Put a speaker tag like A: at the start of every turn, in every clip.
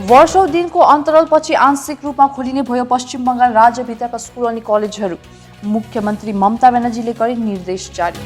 A: वर्षौं दिनको अन्तरालपछि आंशिक रूपमा खोलिने भयो पश्चिम बंगाल राज्यभित्रका स्कुल अनि कलेजहरू। मुख्यमन्त्री ममता ब्यानर्जीले गरे निर्देश जारी।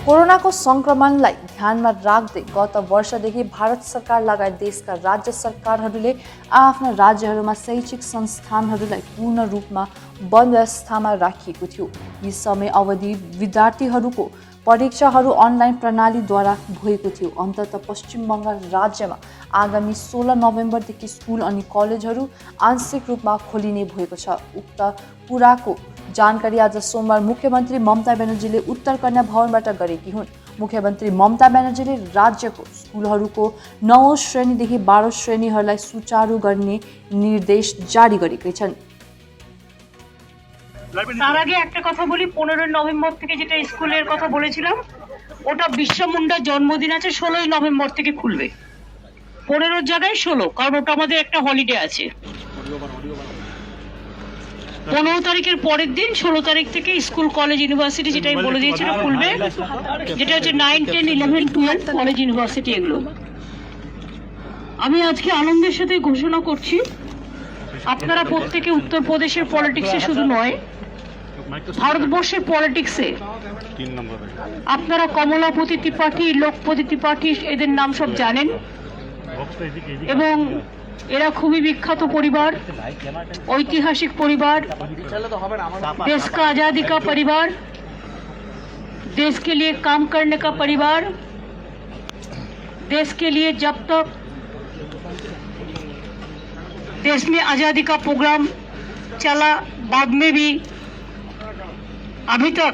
A: कोरोनाको संक्रमणलाई ध्यानमा राख्दै गत वर्षदेखि भारत सरकार लगायत देशका राज्य सरकारहरूले आफ्ना राज्यहरूमा शैक्षिक संस्थानहरूलाई पूर्ण रूपमा बन्द अवस्थामा राखिएको थियो। यस समय अवधि विद्यार्थीहरूको परीक्षाहरू अनलाइन प्रणालीद्वारा भएको थियो। अन्ततः पश्चिम बंगाल राज्यमा आगामी 16 नोभेम्बरदेखि स्कुल अनि कलेजहरू आंशिक रूपमा खोलिने भएको छ। उक्त कुराको जानकारी आज सोमबार मुख्यमन्त्री ममता ब्यानर्जीले उत्तर कन्या भवनबाट गरेकी हुन्। मुख्यमन्त्री ममता ब्यानर्जीले राज्यको स्कुलहरूको 9औं श्रेणीदेखि 12औं श्रेणीहरूलाई सुचारू गर्ने निर्देश जारी गरेका छन्।
B: তার আগে একটা কথা বলি, 15 নভেম্বর থেকে যেটা স্কুলের কথা বলেছিলাম ওটা বিশ্ব মুন্ডার জন্মদিন আছে, 16 নভেম্বর থেকে খুলবে। 15 জায়গায় 16, কারণ ওটা আমাদের একটা হলিডে আছে। 15 তারিখের পরের দিন 16 তারিখ থেকে স্কুল কলেজ ইউনিভার্সিটি যেটা আমি বলে দিয়েছিলাম খুলবে, যেটা হচ্ছে 9, 10, 11, 12 কলেজ ইউনিভার্সিটি এগুলো। আমি আজকে আনন্দের সাথে ঘোষণা করছি আপনারা প্রত্যেকে উত্তরপ্রদেশের পলিটিক্সে শুধু নয় ভারতবর্ষের পলিটিক্সে আপনারা কমলাপতি ত্রিপাঠী, লোকপতি ত্রিপাঠী এদের নাম সব জানেন এবং এরা খুবই বিখ্যাত পরিবার, ঐতিহাসিক পরিবার, देश का आजादी का परिवार, देश के लिए काम करने का परिवार, देश के लिए जब तक देश में आजादी का प्रोग्राम चला, बाद में भी अभी तक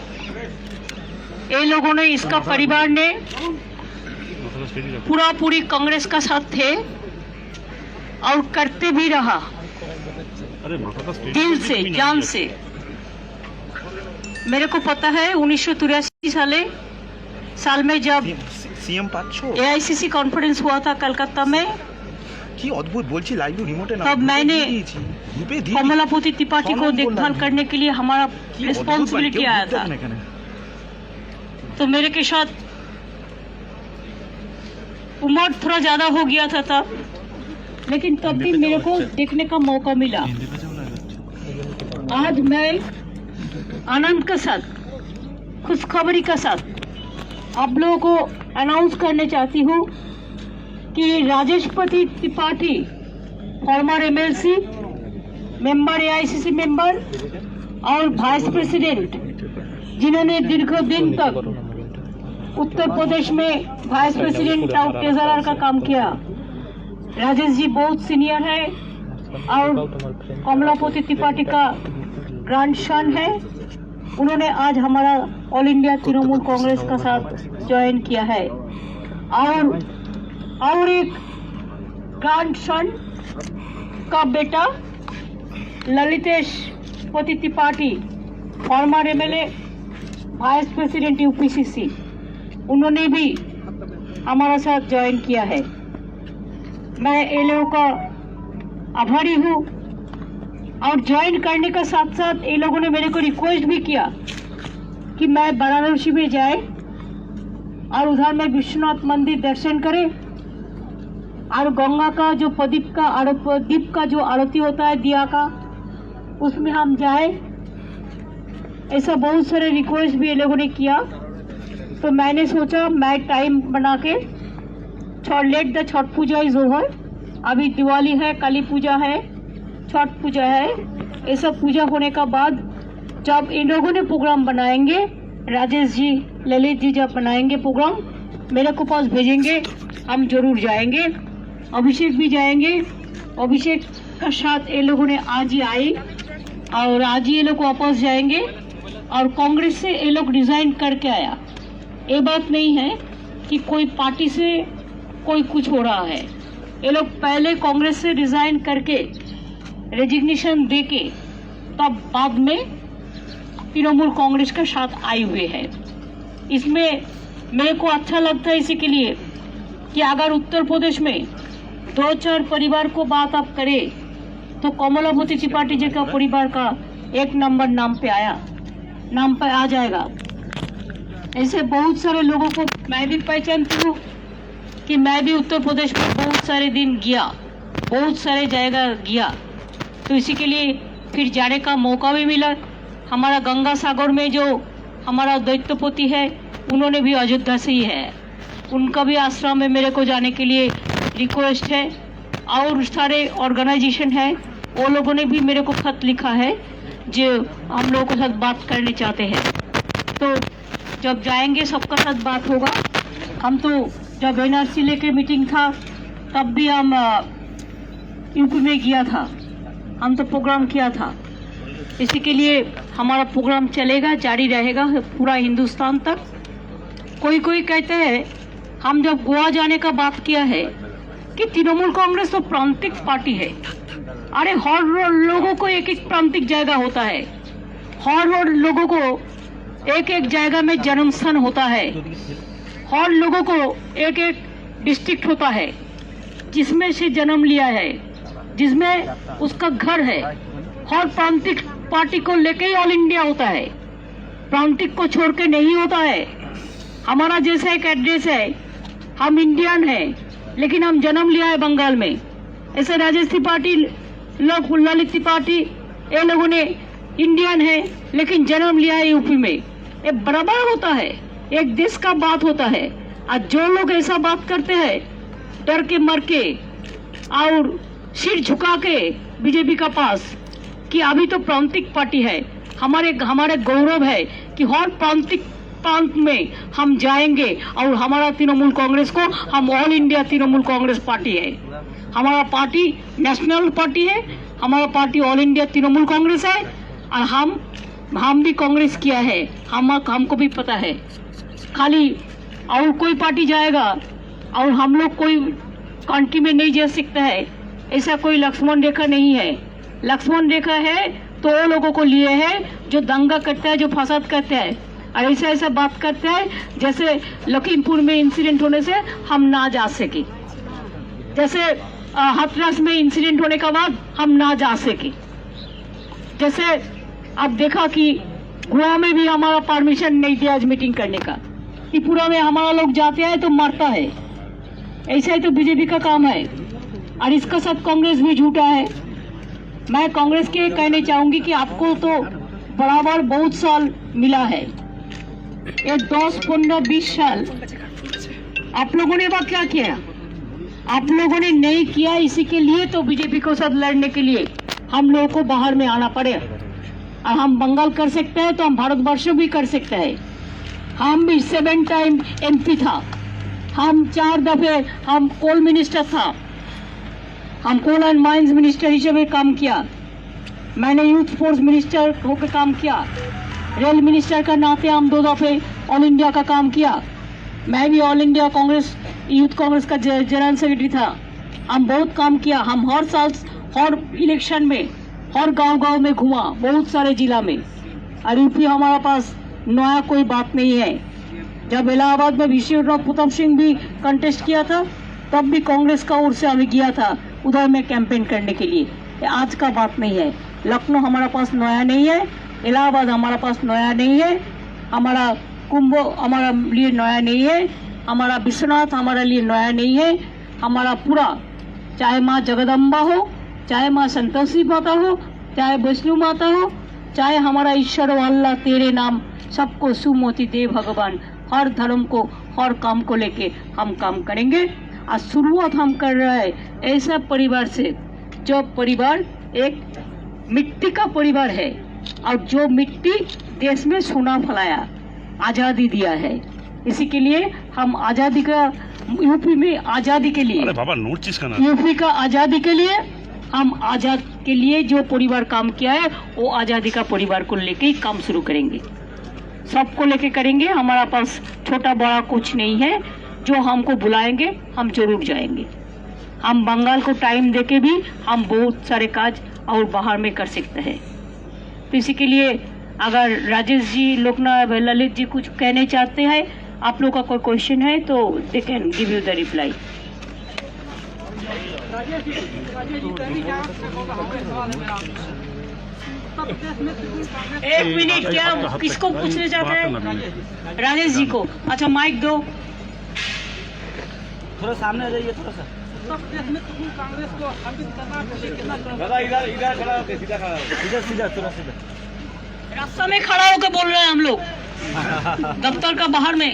B: ये लोगों ने, इसका परिवार ने पूरी कांग्रेस का साथ थे और करते भी रहा दिल से, जान से। मेरे को पता है 1983 साल में जब AICC कॉन्फ्रेंस हुआ था कलकत्ता में, तब मैंने कमलापति त्रिपाठी को देखभाल करने के लिए हमारा रिस्पॉन्सिबिलिटी आया था। तो मेरे के साथ उम्र थोड़ा ज्यादा हो गया था तब, लेकिन तब भी मेरे को देखने का मौका मिला। आज मैं आनंद के साथ, खुशखबरी के साथ आप लोगों को अनाउंस करने चाहती हूँ कि Rajeshpati Tripathi, farmer MLC, member AICC member और वाइस प्रेसिडेंट, जिन्होंने दीर्घ दिन तक उत्तर प्रदेश में वाइस प्रेसिडेंट और ट्रेजरर का काम किया। राजेश जी बहुत सीनियर है और कमलापति त्रिपाठी का ग्रैंडसन है। उन्होंने आज हमारा ऑल इंडिया तृणमूल कांग्रेस का साथ ज्वाइन किया है। और एक ग्रैंडसन का बेटा ललितेश पति Tripathi, farmer MLA, vice president UPCC, उन्होंने भी हमारा साथ ज्वाइन किया है। मैं ये लोगों का आभारी हूँ। और ज्वाइन करने का साथ साथ ये लोगों ने मेरे को रिक्वेस्ट भी किया कि मैं वाराणसी में जाए और उधर में विश्वनाथ मंदिर दर्शन करे और गंगा का जो प्रदीप का जो आरती होता है दिया का, उसमें हम जाए। ऐसा बहुत सारे रिक्वेस्ट भी ये लोगों ने किया। तो मैंने सोचा मैं टाइम बना के let the Chhath Puja is over, अभी दिवाली है, काली पूजा है, छठ पूजा है, ये सब पूजा होने का बाद जब इन लोगों ने प्रोग्राम बनाएंगे, राजेश जी, ललित जी जब बनाएंगे प्रोग्राम, मेरे को पास भेजेंगे, हम जरूर जाएंगे। अभिषेक भी जाएंगे। अभिषेक का साथ ये लोगों ने आज ही आई और आज ही ये लोग वापस जाएंगे। और कांग्रेस से ये लोग रिजाइन करके आया। ये बात नहीं है कि कोई पार्टी से कोई कुछ हो रहा है। ये लोग पहले कांग्रेस से रिजाइन करके रेजिग्नेशन देके तब बाद में तृणमूल कांग्रेस के साथ आए हुए हैं। इसमें मेरे को अच्छा लगता है इसी के लिए कि अगर उत्तर प्रदेश में 2-4 परिवार को बात आप करें तो कमलापति त्रिपाठी जी का परिवार का 1 नंबर नाम पे आ जाएगा। ऐसे बहुत सारे लोगों को मैं भी पहचानती हूँ कि मैं भी उत्तर प्रदेश में बहुत सारे दिन गया, बहुत सारे जगह गया, तो इसी के लिए फिर जाने का मौका भी मिला। हमारा गंगा सागर में जो हमारा दैत्यपति है, उन्होंने भी अयोध्या से ही है, उनका भी आश्रम में मेरे को जाने के लिए रिक्वेस्ट है। और सारे ऑर्गेनाइजेशन है, वो लोगों ने भी मेरे को खत लिखा है जो हम लोगों के साथ बात करने चाहते हैं। तो जब जाएंगे सबका साथ बात होगा। हम तो जब एनआरसी लेके मीटिंग था तब भी हम यूपी में गया था, हम तो प्रोग्राम किया था। इसी के लिए हमारा प्रोग्राम चलेगा, जारी रहेगा पूरा हिंदुस्तान तक। कोई कोई कहते हैं हम जब गोवा जाने का बात किया है कि तृणमूल कांग्रेस तो प्रांतिक पार्टी है। अरे हर लोगों को एक एक प्रांतिक जगह होता है, हर लोगों को एक एक जगह में जन्म स्थान होता है, हर लोगों को एक एक डिस्ट्रिक्ट होता है जिसमें से जन्म लिया है, जिसमें उसका घर है। हर प्रांतिक पार्टी को लेके ही ऑल इंडिया होता है, प्रांतिक को छोड़ के नहीं होता है। हमारा जैसा एक एड्रेस है, हम इंडियन हैं लेकिन हम जन्म लिया है बंगाल में। ऐसे राजेश त्रिपाठी, ललित त्रिपाठी, ये लोगों ने इंडियन है लेकिन जन्म लिया है यूपी में। ये बराबर होता है, एक देश का बात होता है। आज जो लोग ऐसा बात करते हैं डर के मर के और सिर झुका के बीजेपी का पास कि अभी तो प्रांतिक पार्टी है, हमारे गौरव है कि हर प्रांतिक प्रांत में हम जाएंगे और हमारा तृणमूल कांग्रेस को हम all India Trinamool Congress party है। हमारा पार्टी नेशनल पार्टी है, हमारा party all India Trinamool Congress है और हम भी कांग्रेस किया है, हमको भी पता है। खाली और कोई पार्टी जाएगा और हम लोग कोई कंट्री में नहीं जा सकता है, ऐसा कोई लक्ष्मण रेखा नहीं है। लक्ष्मण रेखा है तो वो लोगों को लिए है जो दंगा करता है, जो फसाद करता है और ऐसा बात करते हैं जैसे लखीमपुर में इंसिडेंट होने से हम ना जा सके, जैसे हाथरस में इंसिडेंट होने के बाद हम ना जा सके। जैसे अब देखा कि गोवा में भी हमारा परमिशन नहीं दिया आज मीटिंग करने का, त्रिपुरा में हमारा लोग जाते हैं तो मरता है। ऐसा ही तो बीजेपी का काम है और इसका साथ कांग्रेस भी झूठा है। मैं कांग्रेस के कहने चाहूंगी कि आपको तो बराबर बहुत साल मिला है, ये 10, 15, 20 साल आप लोगों ने वह क्या किया? आप लोगों ने नहीं किया। इसी के लिए तो बीजेपी को साथ लड़ने के लिए हम लोगों को बाहर में आना पड़े। और हम बंगाल कर सकते हैं तो हम भारतवर्ष भी कर सकते हैं। हम भी 7 टाइम MP था, हम 4 दफे हम कोल मिनिस्टर था, हम कोल एंड माइंस मिनिस्टर हिसाब काम किया। मैंने यूथ फोर्स मिनिस्टर होकर काम किया, रेल मिनिस्टर का नाते हम 2 दफे ऑल इंडिया का काम किया। मैं भी all India Congress youth Congress का जनरल सेक्रेटरी था। हम बहुत काम किया। हम हर साल हर इलेक्शन में हर गांव में घुमा, बहुत सारे जिला में। और यूपी हमारा पास नया कोई बात नहीं है। जब इलाहाबाद में विश्वनाथ प्रताप सिंह भी कंटेस्ट किया था तब भी कांग्रेस का ओर से हमें किया था उधर में कैंपेन करने के लिए। ये आज का बात नहीं है। लखनऊ हमारा पास नया नहीं है, इलाहाबाद हमारा पास नया नहीं है, हमारा कुंभ हमारा लिए नया नहीं है, हमारा विश्वनाथ हमारे लिए नया नहीं है। हमारा पूरा, चाहे माँ जगदम्बा हो, चाहे माँ संतोषी माता हो, चाहे वैष्णो माता हो, चाहे हमारा ईश्वर अल्लाह तेरे नाम, सबको सुमति दे भगवान। हर धर्म को, हर काम को लेके हम काम करेंगे। आज शुरुआत हम कर रहे हैं ऐसा परिवार से जो परिवार एक मिट्टी का परिवार है और जो मिट्टी देश में सोना फैलाया, आजादी दिया है। इसी के लिए हम आजादी का, यूपी में आजादी के लिए, यूपी का आजादी के लिए, हम आजाद के लिए जो परिवार काम किया है वो आजादी का परिवार को लेके ही काम शुरू करेंगे। सबको लेके करेंगे। हमारा पास छोटा बड़ा कुछ नहीं है। जो हमको बुलाएंगे हम जरूर जाएंगे। हम बंगाल को टाइम देके भी हम बहुत सारे काज और बाहर में कर सकते हैं। तो इसी के लिए अगर राजेश जी, लोकनाथ, ललित जी कुछ कहने चाहते हैं, आप लोग का कोई क्वेश्चन है तो they can give you the reply. एक मिनट, क्या किसको पूछने चाहते हैं? राजेश जी को। अच्छा, माइक दो।
C: थोड़ा सामने आ जाइए, थोड़ा सा।
B: कांग्रेस को स्थापित करना
C: दादा इधर इधर खड़ा होके, सीधा खड़ा होके, सीधा सीधा थोड़ा सीधा।
B: रास्ता में खड़ा होकर बोल रहे हैं हम लोग, दफ्तर का बाहर में।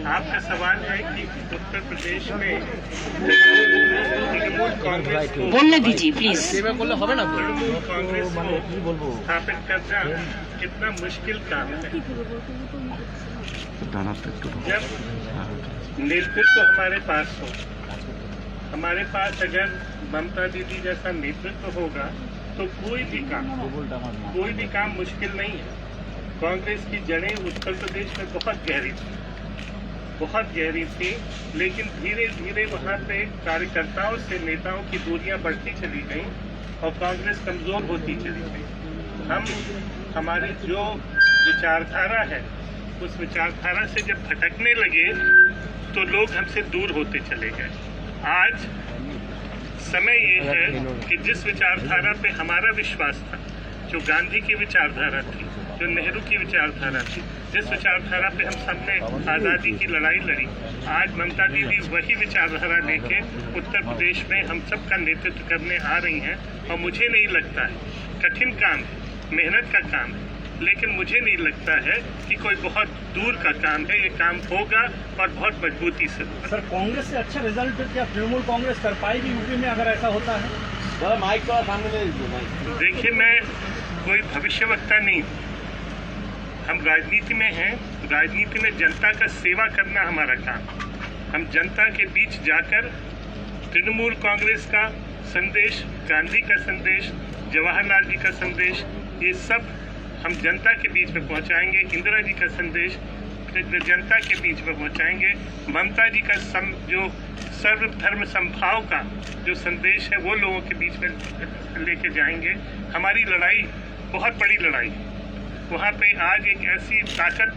D: आपका सवाल है कि उत्तर प्रदेश में तृणमूल कांग्रेस को
B: बोलने दीजिए प्लीज।
D: तृणमूल कांग्रेस को स्थापित करना कितना मुश्किल काम है। जब नेतृत्व हमारे पास हो, हमारे पास अगर ममता दीदी जैसा नेतृत्व होगा तो कोई भी काम मुश्किल नहीं है। कांग्रेस की जड़ें उत्तर प्रदेश में बहुत गहरी थी, लेकिन धीरे धीरे वहाँ पे कार्यकर्ताओं से नेताओं की दूरियां बढ़ती चली गई और कांग्रेस कमजोर होती चली गई। हमारी जो विचारधारा है, उस विचारधारा से जब भटकने लगे तो लोग हमसे दूर होते चले गए। आज समय ये है कि जिस विचारधारा पे हमारा विश्वास था, जो गांधी की विचारधारा थी, जो नेहरू की विचारधारा थी, जिस विचारधारा पे हम सबने आज़ादी की लड़ाई लड़ी, आज ममता दीदी वही विचारधारा लेके उत्तर प्रदेश में हम सब का नेतृत्व करने आ रही हैं। और मुझे नहीं लगता है, कठिन काम है, मेहनत का काम है, लेकिन मुझे नहीं लगता है कि कोई बहुत दूर का काम है। ये काम होगा और बहुत मजबूती से होगा।
C: सर, कांग्रेस से अच्छा रिजल्ट क्या तृणमूल कांग्रेस कर पाएगी यूपी में अगर ऐसा होता है? जरा माइक को सामने ले लीजिए।
D: देखिए, मैं कोई भविष्यवक्ता नहीं, हम राजनीति में हैं। राजनीति में जनता का सेवा करना हमारा काम। हम जनता के बीच जाकर तृणमूल कांग्रेस का संदेश, गांधी का संदेश, जवाहरलाल जी का संदेश, ये सब हम जनता के बीच में पहुंचाएंगे। इंदिरा जी का संदेश जनता के बीच में पहुंचाएंगे। ममता जी का जो सर्वधर्म समभाव का जो संदेश है, वो लोगों के बीच में लेके जाएंगे। हमारी लड़ाई बहुत बड़ी लड़ाई है। वहाँ पे आज एक ऐसी ताकत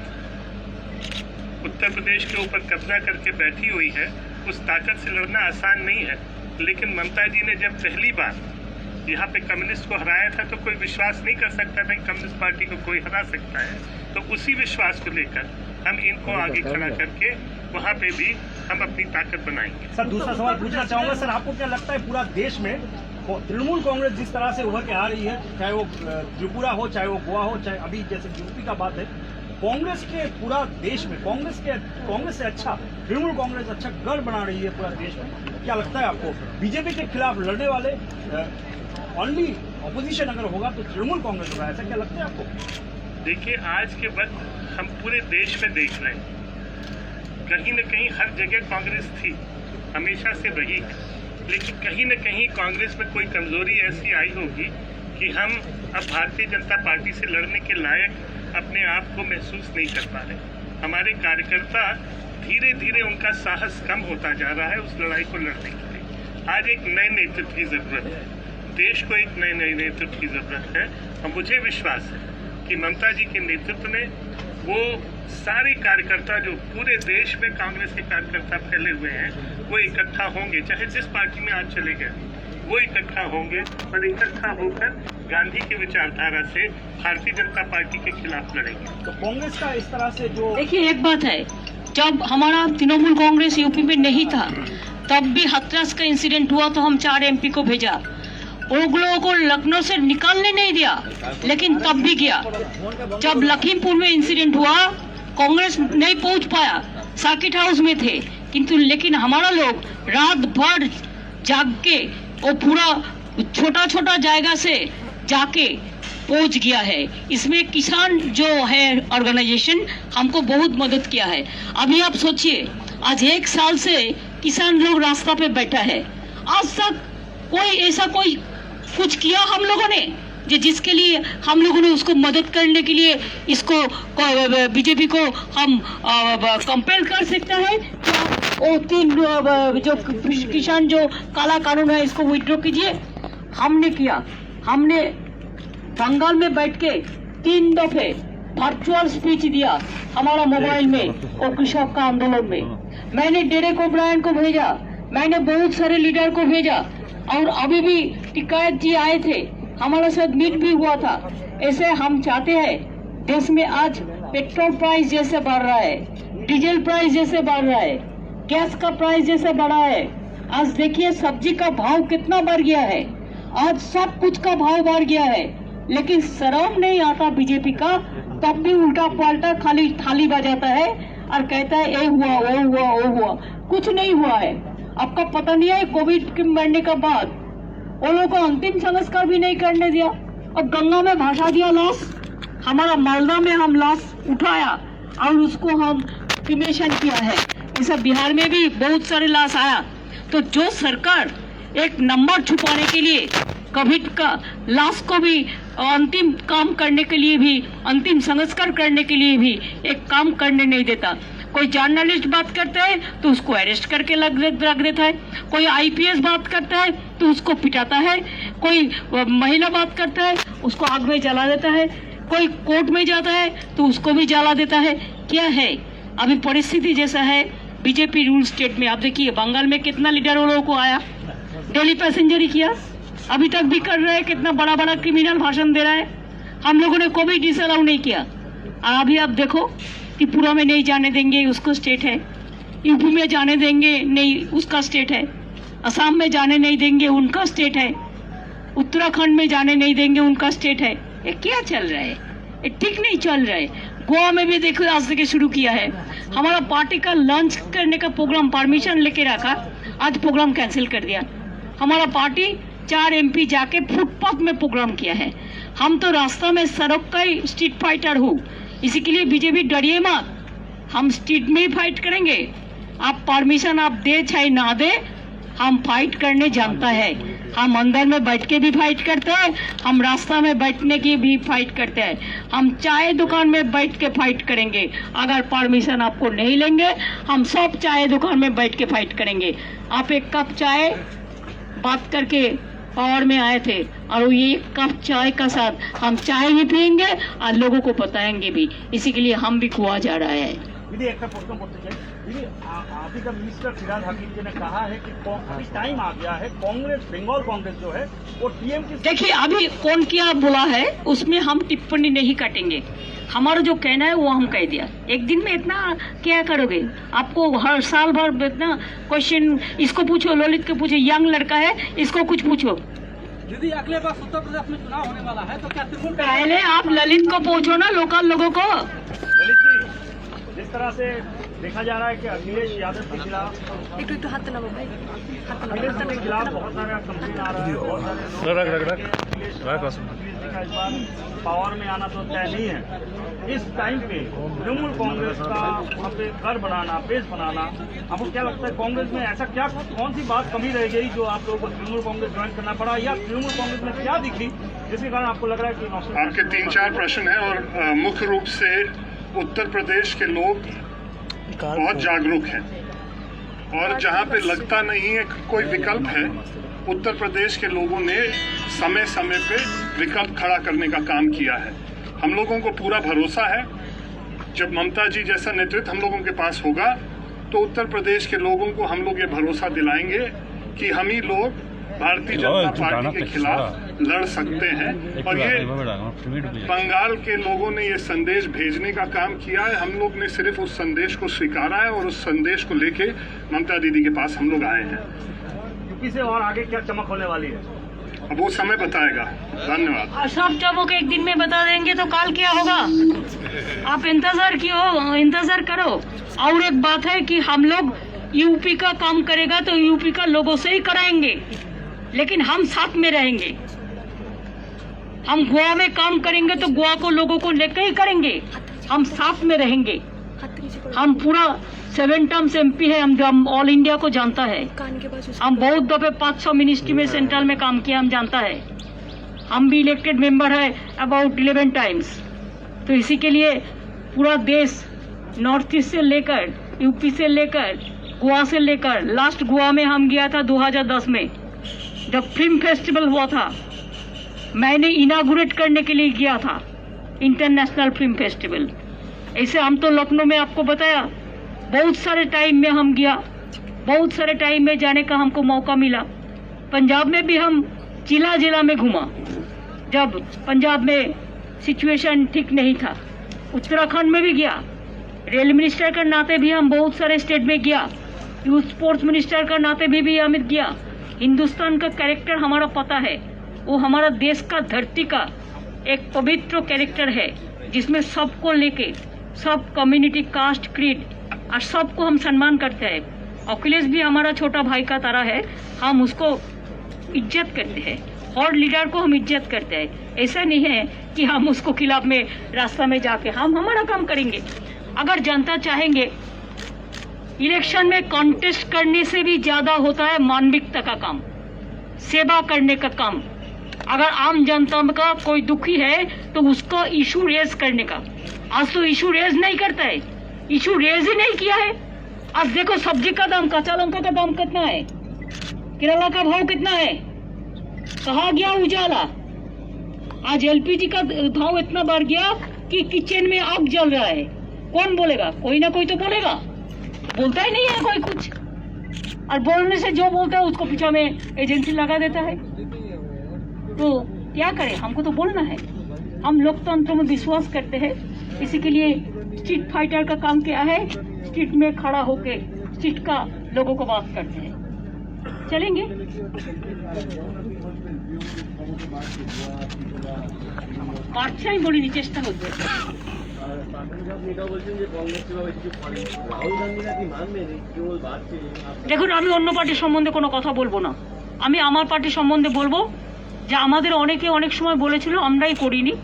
D: उत्तर प्रदेश के ऊपर कब्जा करके बैठी हुई है, उस ताकत से लड़ना आसान नहीं है। लेकिन ममता जी ने जब पहली बार यहाँ पे कम्युनिस्ट को हराया था तो कोई विश्वास नहीं कर सकता था कि कम्युनिस्ट पार्टी को कोई हरा सकता है। तो उसी विश्वास को लेकर हम इनको आगे खड़ा करके वहाँ पे भी हम अपनी ताकत बनाएंगे।
C: सर, दूसरा सवाल पूछना चाहूंगा। सर, आपको क्या लगता है पूरा देश में तृणमूल कांग्रेस जिस तरह से उभर के आ रही है, चाहे वो त्रिपुरा हो, चाहे वो गोवा हो, चाहे अभी जैसे यूपी का बात है, कांग्रेस के पूरा देश में कांग्रेस से अच्छा तृणमूल कांग्रेस अच्छा गढ़ बना रही है पूरा देश में। क्या लगता है आपको बीजेपी के खिलाफ लड़ने वाले ओनली ऑपोजिशन अगर होगा तो तृणमूल कांग्रेस होगा, ऐसा क्या लगता है आपको?
D: देखिए, आज के वक्त हम पूरे देश में देख रहे हैं, कहीं न कहीं हर जगह कांग्रेस थी, हमेशा से रही है, लेकिन कहीं न कहीं कांग्रेस में कोई कमजोरी ऐसी आई होगी कि हम अब भारतीय जनता पार्टी से लड़ने के लायक अपने आप को महसूस नहीं कर पा रहे। हमारे कार्यकर्ता धीरे धीरे उनका साहस कम होता जा रहा है उस लड़ाई को लड़ने के लिए। आज एक नए नेतृत्व की जरूरत है, देश को एक नए नेतृत्व की जरूरत है। और मुझे विश्वास है कि ममता जी के नेतृत्व में वो सारे कार्यकर्ता जो पूरे देश में कांग्रेस के कार्यकर्ता फैले हुए हैं, वो इकट्ठा होंगे, चाहे जिस पार्टी में आज चले गए वो इकट्ठा होंगे और इकट्ठा होकर गांधी की विचारधारा से भारतीय जनता पार्टी के खिलाफ लड़ेंगे।
C: तो कांग्रेस का इस तरह से जो
B: देखिए, एक बात है, जब हमारा तृणमूल कांग्रेस यूपी में नहीं था तब भी हाथरस का इंसिडेंट हुआ तो हम 4 MP को भेजा, उन लोगों को लखनऊ से निकालने नहीं दिया, लेकिन तब भी गया। जब लखीमपुर में इंसिडेंट हुआ कांग्रेस नहीं पहुंच पाया, सर्किट हाउस में थे, किंतु लेकिन हमारा लोग रात भर जाग के वो पूरा छोटा छोटा जायगा से जाके पहुंच गया है। इसमें किसान जो है ऑर्गेनाइजेशन हमको बहुत मदद किया है। अभी आप सोचिए, आज 1 साल से किसान लोग रास्ता पे बैठा है, आज तक कोई कुछ किया हम लोगों ने जिसके लिए हम लोगों ने उसको मदद करने के लिए इसको बीजेपी को हम कंपेल कर सकते हैं। वो 3 जो किसान जो काला कानून है इसको विड्रॉ कीजिए। हमने किया, हमने बंगाल में बैठ के 3 दफे वर्चुअल स्पीच दिया हमारा मोबाइल में और कृषक का आंदोलन में। मैंने डेरेक ओब्रायन को भेजा, मैंने बहुत सारे लीडर को भेजा, और अभी भी टिकायत जी आए थे, हमारे साथ मीट भी हुआ था। ऐसे हम चाहते हैं, देश में आज पेट्रोल प्राइस जैसे बढ़ रहा है, डीजल प्राइस जैसे बढ़ रहा है, गैस का प्राइस जैसे बढ़ा है, आज देखिए सब्जी का भाव कितना बढ़ गया है, आज सब कुछ का भाव बढ़ गया है, लेकिन शर्म नहीं आता बीजेपी का, तब भी उल्टा पलटा खाली थाली बजाता है और कहता है ये हुआ वो हुआ वो हुआ। कुछ नहीं हुआ है। आपका पता नहीं है कोविड के मरने के बाद वो लोगों को अंतिम संस्कार भी नहीं करने दिया और गंगा में भाषा दिया लाश। हमारा मालदा में हम लाश उठाया और उसको हम क्रिमेशन किया है। ऐसा बिहार में भी बहुत सारे लाश आया। तो जो सरकार एक नंबर छुपाने के लिए कोविड का लाश को भी अंतिम काम करने के लिए भी, अंतिम संस्कार करने के लिए भी एक काम करने नहीं देता। कोई जर्नलिस्ट बात करता है तो उसको अरेस्ट करके रख देता है, कोई आईपीएस बात करता है तो उसको पिटाता है, कोई महिला बात करता है उसको आग में जला देता है, कोई कोर्ट में जाता है तो उसको भी जला देता है। क्या है अभी परिस्थिति जैसा है बीजेपी रूल स्टेट में। आप देखिए बंगाल में कितना लीडर वो लोगों को आया, दिल्ली पैसेंजर ही किया, अभी तक भी कर रहे हैं, कितना बड़ा बड़ा क्रिमिनल भाषण दे रहा है। हम लोगों ने कोविड डिसअलाउ नहीं किया और अभी आप देखो त्रिपुरा में नहीं जाने देंगे, उसको स्टेट है, यूपी में जाने देंगे नहीं, उसका स्टेट है, असम में जाने नहीं देंगे, उनका स्टेट है, उत्तराखंड में जाने नहीं देंगे, उनका स्टेट है। ये क्या चल रहा है? ये ठीक नहीं चल रहा है। गोवा में भी देखो आज से शुरू किया है। हमारा पार्टी का लंच करने का प्रोग्राम परमिशन लेके रखा, आज प्रोग्राम कैंसिल कर दिया। हमारा पार्टी 4 MP जाके फुटपाथ में प्रोग्राम किया है। हम तो रास्ता में सड़क का ही स्ट्रीट फाइटर हूँ, इसी के लिए बीजेपी डरिए मत, हम स्ट्रीट में ही फाइट करेंगे। आप परमिशन आप दे चाहे ना दे, हम फाइट करने जानता है। हम अंदर में बैठ के भी फाइट करते हैं, हम रास्ता में बैठने की भी फाइट करते हैं, हम चाय दुकान में बैठ के फाइट करेंगे। अगर परमिशन आपको नहीं लेंगे, हम सब चाय दुकान में बैठ के फाइट करेंगे। आप एक कप चाय बात करके पावर में आए थे और ये कप चाय का साथ हम चाय भी पियेंगे और लोगों को बताएंगे भी। इसी के लिए हम भी कुआ जा रहा है।
C: दीदी एक प्रश्न पूछते हैं दीदी, अभी का मिनिस्टर फिराद हकीम जी ने कहा है कि अभी टाइम आ गया है, कांग्रेस बंगाल कांग्रेस जो है वो टीएम की। देखिए
B: अभी कौन क्या बोला है उसमें हम टिप्पणी नहीं काटेंगे। हमारा जो कहना है वो हम कह दिया। एक दिन में इतना क्या करोगे? आपको हर साल भर इतना क्वेश्चन, इसको पूछो, ललित को पूछो, यंग लड़का है, इसको कुछ पूछो।
E: दीदी अगले बार उत्तर प्रदेश में चुनाव होने वाला है तो क्या त्रिपुरा
B: पहले आप ललित को पूछो ना, लोकल लोगों को।
C: ललित जी, जिस तरह से देखा जा रहा है कि अखिलेश यादव के खिलाफ अखिलेश के खिलाफ बहुत सारा कंप्लेन आ रहा है, बहुत सारे अखिलेश जी का इस बार पावर में आना तो तय नहीं है। इस टाइम पे तृणमूल कांग्रेस का वहाँ पे घर बनाना, बेस बनाना, आपको क्या लगता है कांग्रेस में ऐसा क्या, कौन सी बात कमी रह गई जो आप लोगों को तृणमूल कांग्रेस ज्वाइन करना पड़ा, या तृणमूल कांग्रेस में क्या दिखी जिसके कारण आपको लग रहा है कि
D: आपके 3-4 प्रश्न हैं और मुख्य रूप से उत्तर प्रदेश के लोग बहुत जागरूक हैं और जहां पे लगता नहीं है कि कोई विकल्प है, उत्तर प्रदेश के लोगों ने समय समय पे विकल्प खड़ा करने का काम किया है। हम लोगों को पूरा भरोसा है जब ममता जी जैसा नेतृत्व हम लोगों के पास होगा तो उत्तर प्रदेश के लोगों को हम लोग ये भरोसा दिलाएंगे कि हम ही लोग भारतीय जनता पार्टी के खिलाफ लड़ सकते हैं। और ये बंगाल के लोगों ने ये संदेश भेजने का काम किया है, हम लोग ने सिर्फ उस संदेश को स्वीकारा है और उस संदेश को लेके ममता दीदी के पास हम लोग आए हैं।
C: यूपी से और आगे क्या चमक होने वाली है
D: अब वो समय बताएगा। धन्यवाद।
B: सब चमक एक दिन में बता देंगे तो काल क्या होगा? आप इंतजार करो। और एक बात है कि हम लोग यूपी का काम करेगा तो यूपी का लोगों से ही कराएंगे, लेकिन हम साथ में रहेंगे। हम गोवा में काम करेंगे तो गोवा को लोगों को लेकर ही करेंगे, हम साथ में रहेंगे। हम पूरा 7 टर्म्स MP है, हम ऑल इंडिया को जानता है। हम बहुत दफे 500 मिनिस्ट्री में सेंट्रल में काम किया, हम जानता है। हम भी इलेक्टेड मेंबर है अबाउट 11 टाइम्स। तो इसी के लिए पूरा देश नॉर्थ ईस्ट से लेकर यूपी से लेकर गोवा से लेकर, लास्ट गोवा में हम गया था 2010 में जब फिल्म फेस्टिवल हुआ था, मैंने इनागुरेट करने के लिए गया था इंटरनेशनल फिल्म फेस्टिवल। ऐसे हम तो लखनऊ में आपको बताया बहुत सारे टाइम में हम गया, बहुत सारे टाइम में जाने का हमको मौका मिला। पंजाब में भी हम जिला जिला में घूमा जब पंजाब में सिचुएशन ठीक नहीं था। उत्तराखंड में भी गया, रेल मिनिस्टर का नाते भी हम बहुत सारे स्टेट में गया, यूथ स्पोर्ट्स मिनिस्टर का नाते भी अमित गया। हिंदुस्तान का कैरेक्टर हमारा पता है, वो हमारा देश का धरती का एक पवित्र कैरेक्टर है जिसमें सबको लेके, सब कम्युनिटी, कास्ट, क्रीड और सबको हम सम्मान करते हैं। अखिलेश भी हमारा छोटा भाई का तरह है, हम उसको इज्जत करते हैं, और लीडर को हम इज्जत करते हैं। ऐसा नहीं है कि हम उसको खिलाफ में रास्ता में जाके हम हमारा काम करेंगे। अगर जनता चाहेंगे, इलेक्शन में कॉन्टेस्ट करने से भी ज्यादा होता है मानविकता का काम, सेवा करने का काम। अगर आम जनता का कोई दुखी है तो उसको इशू रेज करने का। आज तो इशू रेज नहीं करता है, इशू रेज ही नहीं किया है। आज देखो सब्जी का दाम, कच्चा लौका का दाम कितना है, केरला का भाव कितना है, कहा गया उजाला। आज एलपीजी का भाव इतना बढ़ गया कि किचन में आग जल रहा है। कौन बोलेगा? कोई ना कोई तो बोलेगा, बोलता ही नहीं है कोई कुछ। और बोलने से जो बोलता है उसको पीछे में एजेंसी लगा देता है। तो क्या करें, हमको तो बोलना है। हम लोकतंत्र में विश्वास करते हैं, इसी के लिए स्ट्रीट फाइटर का काम क्या है, स्ट्रीट में खड़ा होके स्ट्रीट का लोगों को बात करते हैं। चलेंगे। বাচ্চাই বলিনি, চেষ্টা হচ্ছে। দেখুন, আমি অন্য পার্টির সম্বন্ধে কোনো কথা বলবো না, আমি আমার পার্টির সম্বন্ধে বলবো যে আমাদের অনেকে অনেক সময় বলেছিল, আমরাই করিনি,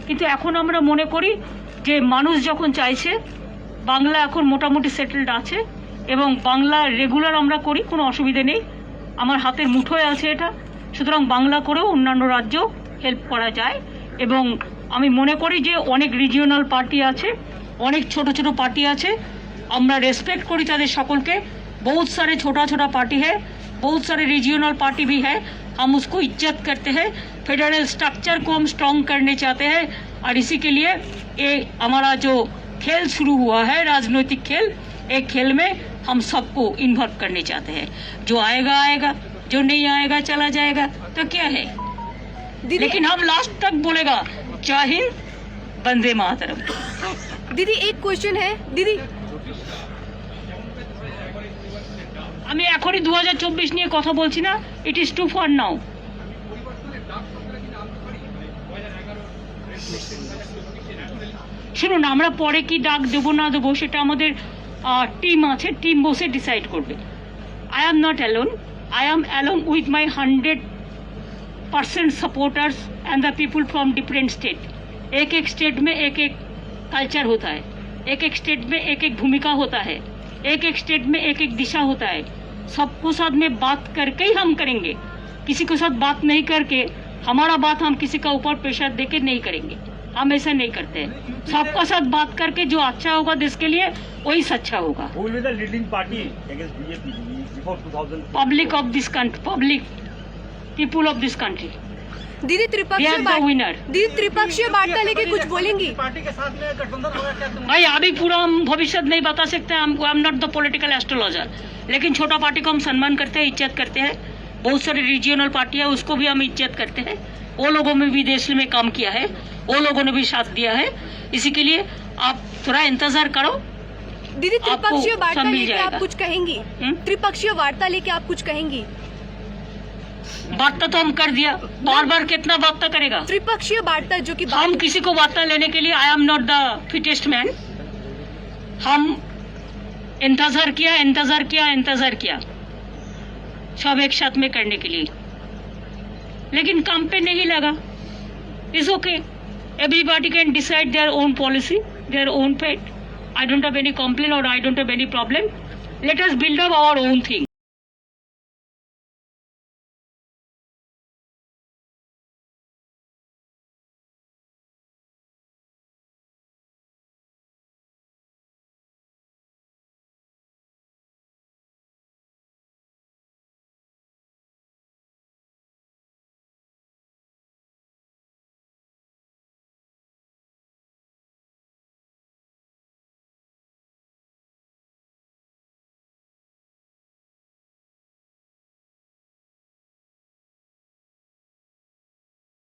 B: কিন্তু এখন আমরা মনে করি যে মানুষ যখন চাইছে, বাংলা এখন মোটামুটি সেটেলড আছে এবং বাংলা রেগুলার আমরা করি, কোনো অসুবিধে নেই। আমার হাতের মুঠোয় আছে এটা, সুতরাং বাংলা করেও অন্যান্য রাজ্য হেল্প করা যায়। এবং আমি মনে করি যে অনেক রিজিওনাল পার্টি আছে, অনেক ছোট ছোট পার্টি আছে, আমরা রেসপেক্ট করি তাদের সকলকে। बहुत सारे छोटा छोटा पार्टी है, बहुत सारे रीजनल पार्टी भी है, हम उसको इज्जत करते हैं। फेडरल स्ट्रक्चर को हम स्ट्रॉन्ग करने चाहते हैं और इसी के लिए ये हमारा जो खेल शुरू हुआ है, राजनीतिक खेल, एक खेल में हम सबको इन्वॉल्व करने चाहते हैं। जो आएगा आएगा, जो नहीं आएगा चला जाएगा, तो क्या है। लेकिन हम लास्ट तक बोलेगा जय हिंद, वंदे मातरम।
F: दीदी एक क्वेश्चन है दीदी,
B: আমি এখনই 2024 নিয়ে কথা বলছি না, it is too far now. শুনুন, আমরা পরে কি ডাক দেবো না দেবো সেটা আমাদের টিম আছে, টিম বসে ডিসাইড করবে। I am not alone, I am along with my 100% supporters and the people from different state. एक एक स्टेट में एक एक कल्चर होता है, एक एक स्टेट में एक एक भूमिका होता है, एक एक स्टेट में एक एक दिशा होता है। सबको साथ में बात करके ही हम करेंगे, किसी के साथ बात नहीं करके हमारा बात हम किसी का ऊपर प्रेशर देके नहीं करेंगे, हम ऐसा नहीं करते हैं। सबका साथ बात करके जो अच्छा होगा देश के लिए वही अच्छा होगा।
C: Who will be the leading party against BJP before 2000?
B: Public of this country, public people of this country,
F: दीदी
B: We are the winner.
F: दीदी त्रिपक्षीय वार्ता लेके कुछ बोलेंगी?
E: पार्टी के साथ में गठबंधन होगा क्या?
B: भाई अभी पूरा हम भविष्य नहीं बता सकते, हम I am not the political astrologer, लेकिन छोटा पार्टी को हम सम्मान करते हैं, इज्जत करते हैं। बहुत सारे रीजनल पार्टी है, उसको भी हम इज्जत करते हैं। वो लोगों में भी देश में काम किया है, वो लोगों ने भी साथ दिया है। इसी के लिए आप थोड़ा इंतजार करो।
F: दीदी त्रिपक्षीय
B: आपको
F: वार्ता
B: सब मिल
F: लेके आप
B: जाएगा।
F: कुछ कहेंगी? त्रिपक्षीय वार्ता लेके आप कुछ कहेंगी?
B: वार्ता तो हम कर दिया, बार बार कितना वार्ता करेगा।
F: त्रिपक्षीय वार्ता जो कि
B: हम किसी को वार्ता लेने के लिए I am not the fittest man. हम इंतजार किया, इंतजार किया, इंतजार किया सब एक साथ में करने के लिए, लेकिन काम पे नहीं लगा। It's okay, everybody can decide their own policy, their own fate. I don't have any complain और I don't have any problem. Let us build up our own thing.